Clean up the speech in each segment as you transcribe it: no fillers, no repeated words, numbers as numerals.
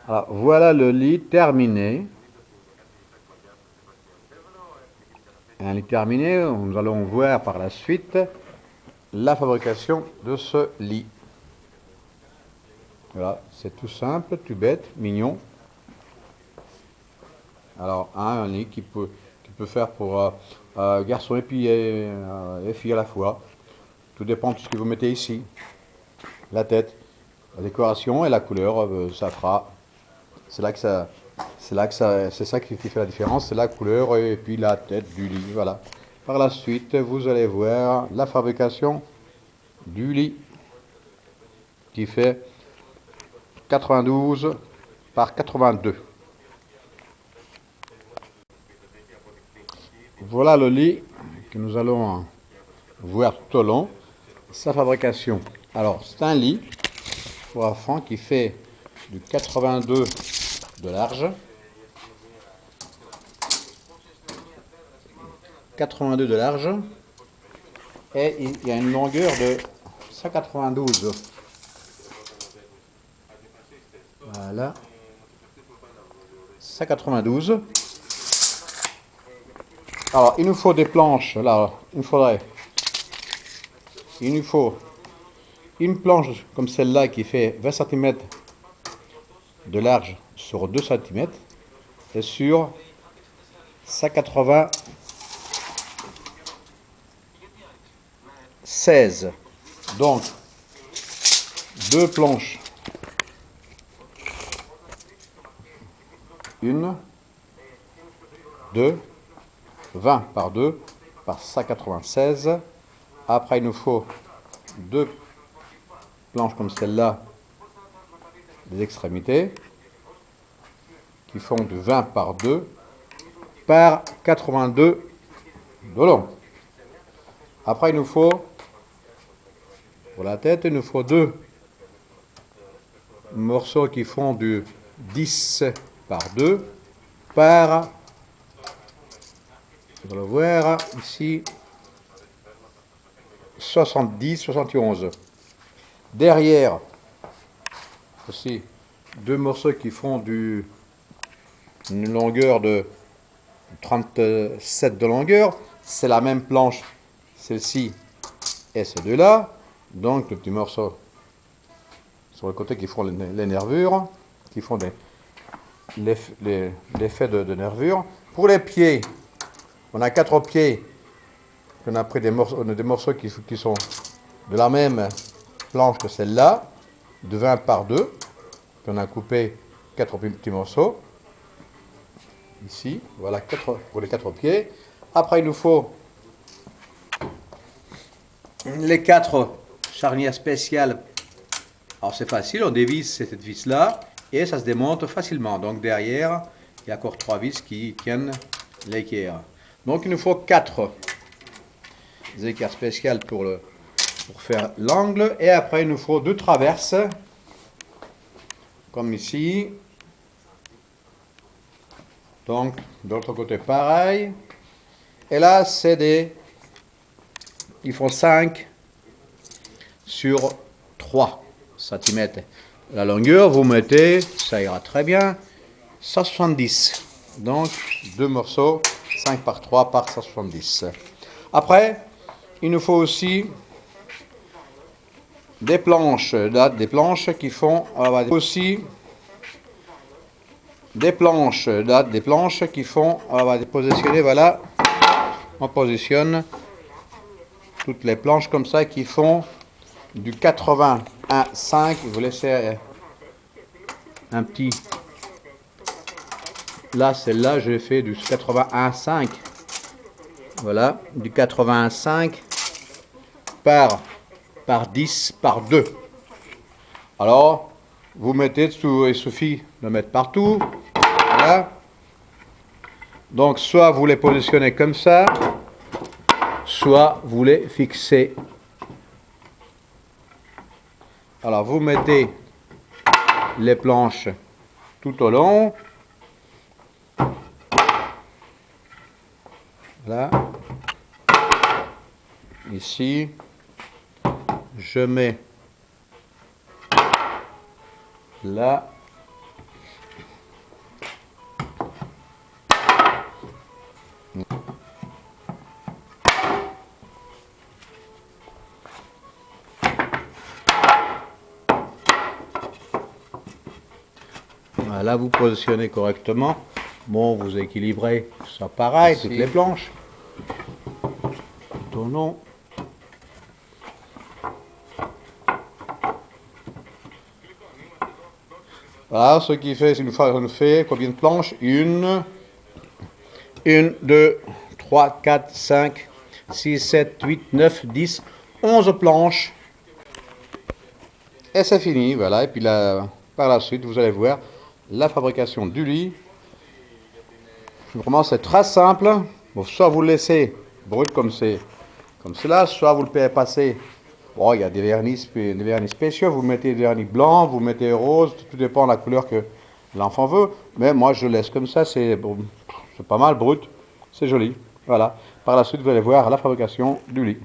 Alors, voilà le lit terminé. Un lit terminé, nous allons voir par la suite la fabrication de ce lit. Voilà, c'est tout simple, tout bête, mignon. Alors, un lit qui peut faire pour garçon et puis et fille à la fois. Tout dépend de ce que vous mettez ici. La tête, la décoration et la couleur, ça fera. C'est là que ça, c'est ça qui fait la différence, c'est la couleur et puis la tête du lit. Voilà. Par la suite, vous allez voir la fabrication du lit qui fait 92 par 82. Voilà le lit que nous allons voir tout au long. Sa fabrication. Alors, c'est un lit pour enfants qui fait du 82 de large, 82 de large, et il y a une longueur de 192. Voilà. 192. Alors, il nous faut des planches. Là, il nous faut une planche comme celle-là qui fait 20 cm de large sur 2 cm et sur 196. Donc, deux planches. Une, deux, 20 par 2 par 196. Après, il nous faut deux planches comme celle-là, des extrémités, qui font de 20 par 2 par 82 de long. Après, il nous faut, pour la tête, il nous faut deux morceaux qui font du 10 par 2 par, vous allez le voir ici, 70, 71. Derrière, aussi, deux morceaux qui font une longueur de 37 de longueur. C'est la même planche, celle-ci et ces deux-là. Donc, le petit morceau sur le côté qui font les nervures, qui font l'effet de nervure. Pour les pieds, on a 4 pieds. On a pris des morceaux qui sont de la même planche que celle-là, de 20 par 2. On a coupé 4 petits morceaux. Ici, voilà pour les 4 pieds. Après, il nous faut les 4 charnières spéciales. Alors, c'est facile, on dévisse cette vis-là et ça se démonte facilement. Donc, derrière, il y a encore 3 vis qui tiennent l'équerre. Donc, il nous faut 4 équerres spéciales pour faire l'angle. Et après, il nous faut 2 traverses, comme ici. Donc, de l'autre côté, pareil. Et là, c'est ils font 5 sur 3 cm. La longueur, vous mettez, ça ira très bien, 170. Donc, deux morceaux, 5 par 3 par 170. Après, il nous faut aussi des planches, des planches qui font aussi des planches, des planches qui font, on va positionner, voilà, on positionne toutes les planches comme ça qui font du 81,5. Vous laissez un petit, là celle-là j'ai fait du 81,5, voilà, du 81,5 par 10 par 2. Alors vous mettez, il suffit de mettre partout, voilà. Donc soit vous les positionnez comme ça, soit vous les fixez. Alors vous mettez les planches tout au long. Là. Ici. Je mets là. Voilà, vous positionnez correctement. Bon, vous équilibrez ça pareil, Ici. toutes les planches. Tournons. Voilà, ce qui fait, une fois qu'on fait, combien de planches? 1, 2, 3, 4, 5, 6, 7, 8, 9, 10, 11 planches. Et c'est fini, voilà. Et puis là, par la suite, vous allez voir la fabrication du lit. Vraiment, c'est très simple. Bon, soit vous le laissez brut comme cela, soit vous le pouvez passer. Bon, il y a des vernis spéciaux. Vous mettez des vernis blancs, vous mettez rose, tout dépend de la couleur que l'enfant veut. Mais moi, je laisse comme ça. C'est bon, pas mal brut. C'est joli. Voilà. Par la suite, vous allez voir la fabrication du lit.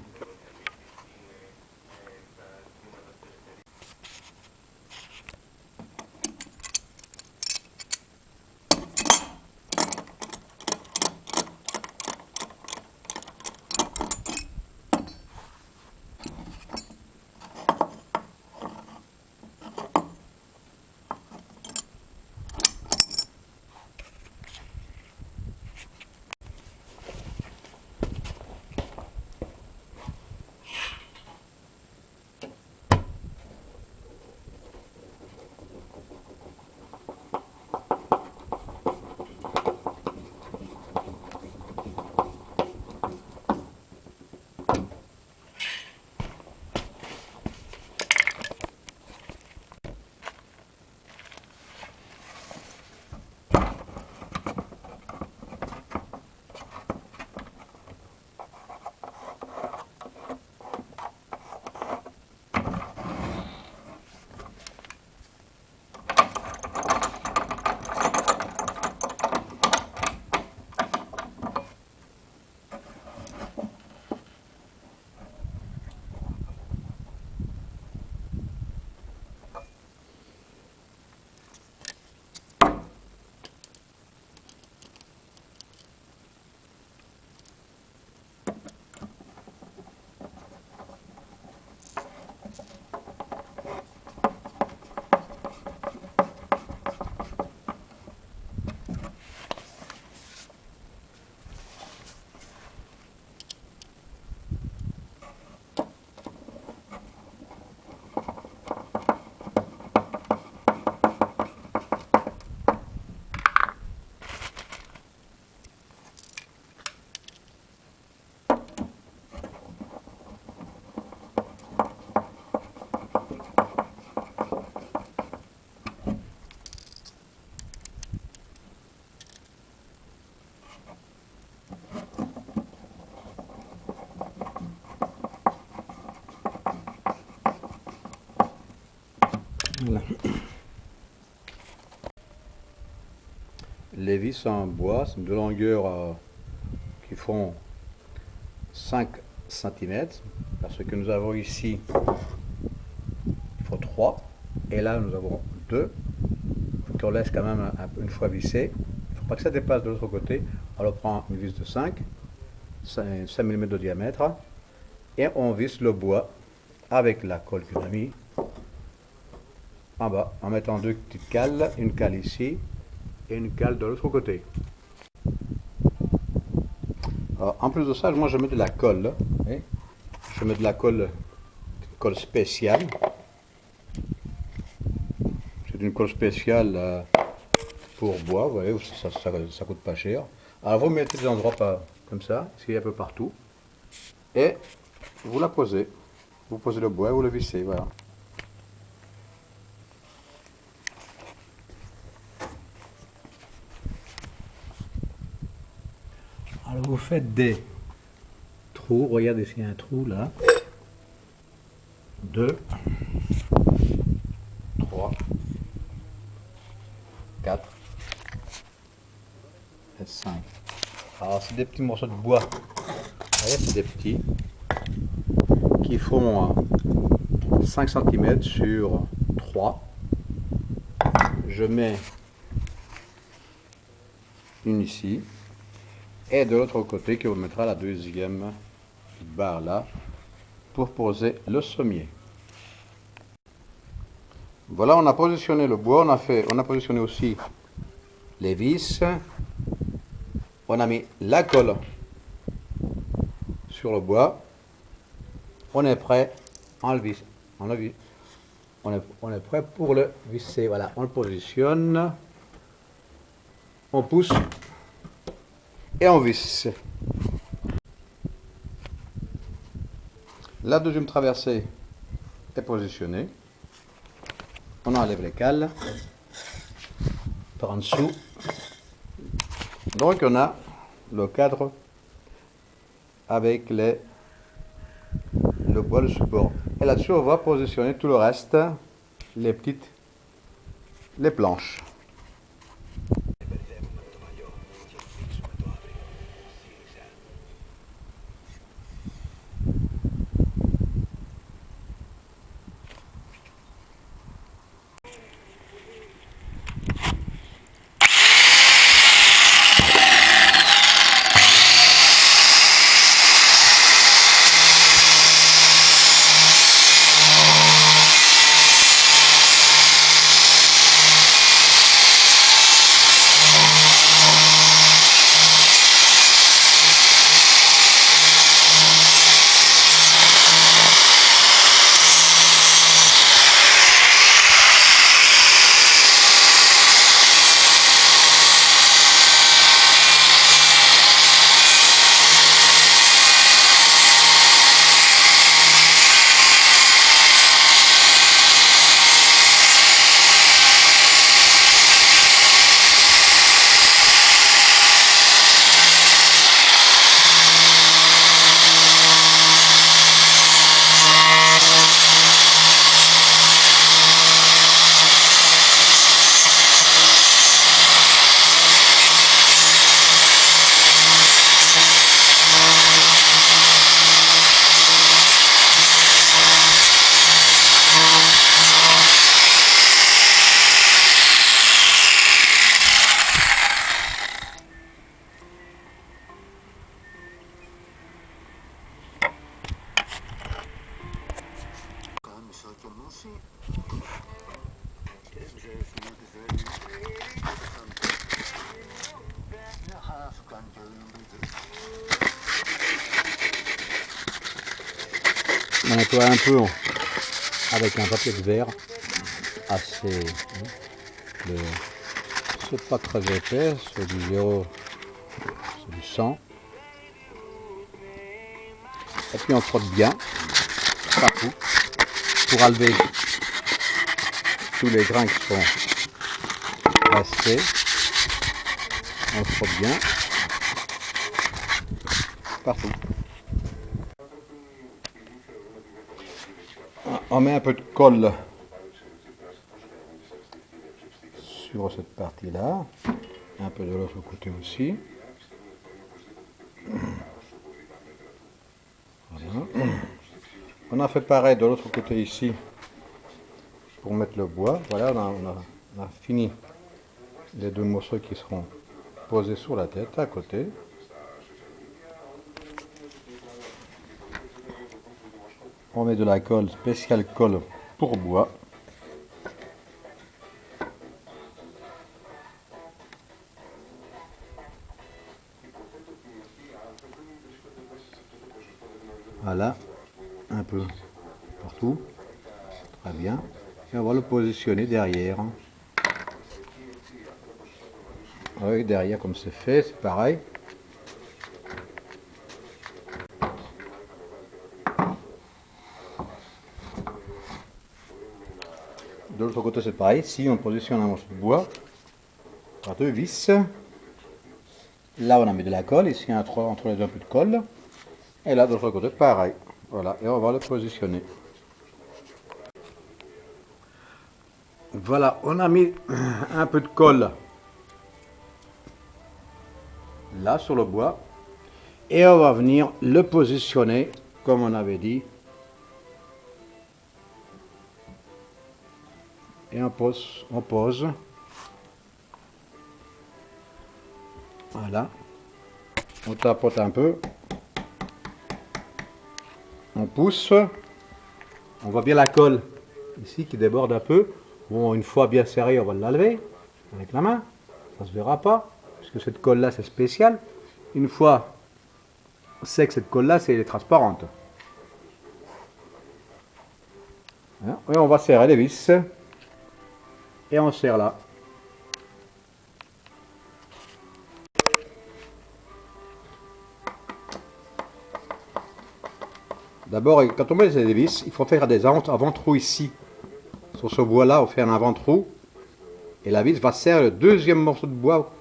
Voilà. Les vis en bois, c'est de longueur qui font 5 cm. Parce que nous avons ici, il faut 3. Et là, nous avons 2. Il faut qu'on laisse quand même une fois vissé. Il ne faut pas que ça dépasse de l'autre côté. Alors on prend une vis de 5 mm de diamètre. Et on visse le bois avec la colle qu'on a mis en bas, en mettant 2 petites cales, une cale ici et une cale de l'autre côté. Alors, en plus de ça, moi je mets de la colle. Je mets de la colle spéciale. C'est une colle spéciale pour bois, vous voyez, ça coûte pas cher. Alors vous mettez des endroits comme ça, ici un peu partout, et vous la posez. Vous posez le bois, vous le vissez, voilà. Alors vous faites des trous, regardez s'il y a un trou là. 2, 3, 4 et 5. Alors c'est des petits morceaux de bois. Vous voyez, c'est des petits qui font 5 cm sur 3. Je mets une ici. Et de l'autre côté, qui vous mettra la deuxième barre là, pour poser le sommier. Voilà, on a positionné le bois, on a positionné aussi les vis. On a mis la colle sur le bois. On est prêt à le visser. On est prêt pour le visser. Voilà, on le positionne. On pousse et on visse. La deuxième traversée est positionnée. On enlève les cales par en dessous. Donc on a le cadre avec le bois, le support. Et là-dessus on va positionner tout le reste, les planches. On nettoie un peu avec un papier de verre assez. C'est pas très épais, c'est du 0, c'est du 100. Et puis on frotte bien partout pour enlever tous les grains qui sont restés. On frotte bien partout. On met un peu de colle sur cette partie-là, un peu de l'autre côté aussi. Voilà. On a fait pareil de l'autre côté ici pour mettre le bois. Voilà, on a fini les deux morceaux qui seront posés sur la tête à côté. On met de la colle, spéciale colle pour bois. Voilà, un peu partout, très bien. Et on va le positionner derrière. Oui, derrière comme c'est fait, c'est pareil. De l'autre côté c'est pareil, si on positionne un morceau de bois, par deux vis. Là on a mis de la colle, ici entre les deux un peu de colle. Et là de l'autre côté pareil. Voilà, et on va le positionner. Voilà, on a mis un peu de colle là sur le bois. Et on va venir le positionner comme on avait dit. Et on pose. Voilà. On tapote un peu. On pousse. On voit bien la colle ici qui déborde un peu. Bon, une fois bien serré, on va l'enlever avec la main. Ça se verra pas, puisque cette colle-là, c'est spécial. Une fois sec, cette colle-là, elle est transparente. Hein, et on va serrer les vis. Et on serre là. D'abord, quand on met les vis, il faut faire des avant-trous ici. Sur ce bois-là, on fait un avant-trou. Et la vis va serrer le deuxième morceau de bois.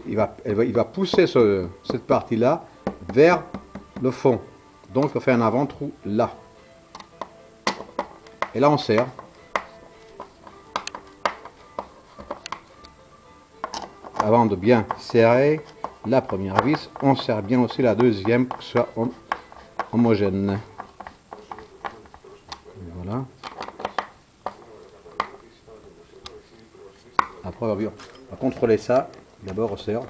Il va pousser cette partie-là vers le fond. Donc, on fait un avant-trou là. Et là, on serre. Avant de bien serrer la première vis, on serre bien aussi la deuxième pour que ce soit homogène. Voilà. Après, on va contrôler ça. D'abord, on serre.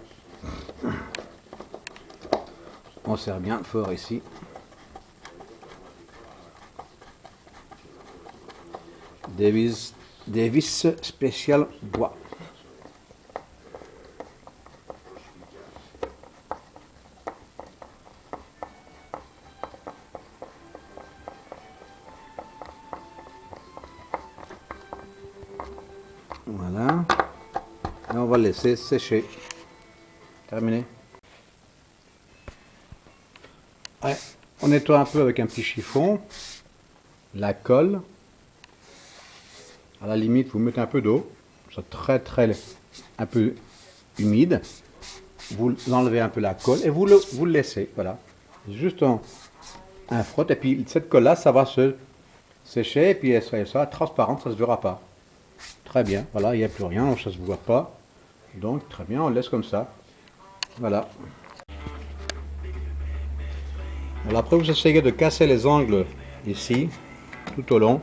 On serre bien fort ici. Des vis spéciales bois. Voilà. Et on va le laisser sécher. Terminé. Ouais. On nettoie un peu avec un petit chiffon. La colle. À la limite, vous mettez un peu d'eau. C'est un peu humide. Vous enlevez un peu la colle et vous le laissez. Voilà. Juste un frotte. Et puis cette colle-là, ça va se sécher. Et puis elle sera transparente, ça ne se verra pas. Très bien. Voilà, il n'y a plus rien, ça ne se voit pas. Donc très bien, on le laisse comme ça. Voilà. Alors après, vous essayez de casser les angles ici, tout au long.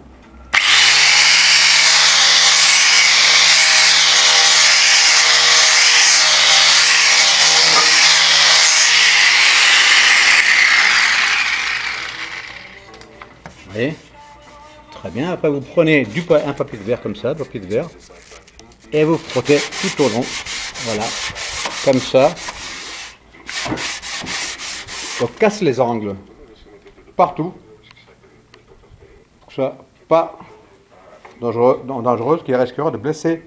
Et très bien. Après, vous prenez un papier de verre comme ça, papier de verre, et vous frottez tout au long. Voilà, comme ça. On casse les angles partout, pour que ce soit pas dangereux, qui risquera de blesser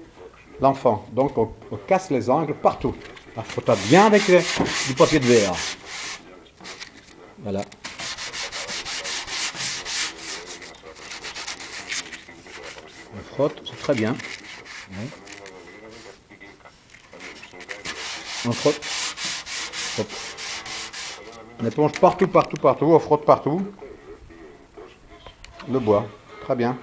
l'enfant. Donc on casse les angles partout, en frottant bien avec du papier de verre. Voilà. On frotte, c'est très bien. Ouais. On frotte. Hop. On éponge partout, on frotte partout. Le bois, très bien.